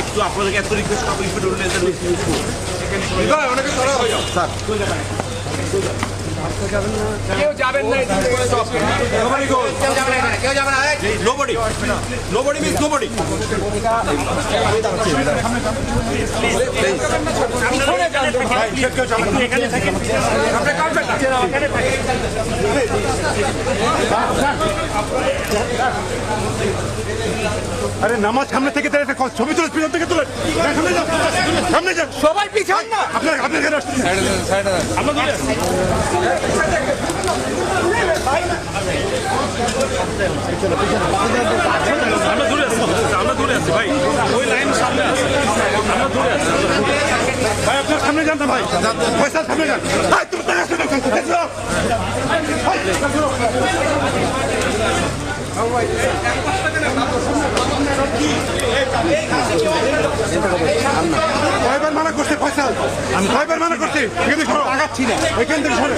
একটু আপনাদেরকে এত রিকোয়েস্ট করবো কেউ যাবেন না, কেউ যাবে না, nobody means nobody. আরে নামাজ সামনে থেকে দাঁড়িয়ে ছবি তুলে পিছন থেকে তুলে সামনে যান, সামনে যান, সবাই পিছন না। আপনার কেন আসছেন? আমরা দূরে আছি ভাই, ওই লাইন সামনে আছে, আমরা দূরে আছি। ভাই আপনার সামনে যান না ভাই, পয়সা সামনে যান। ভাই তুমি টাকা শুনে কয়বার মানা করছে ফয়সাল, আমি কয়বার মানা করছি, এখানে আগাচ্ছি না, এখান থেকে সরে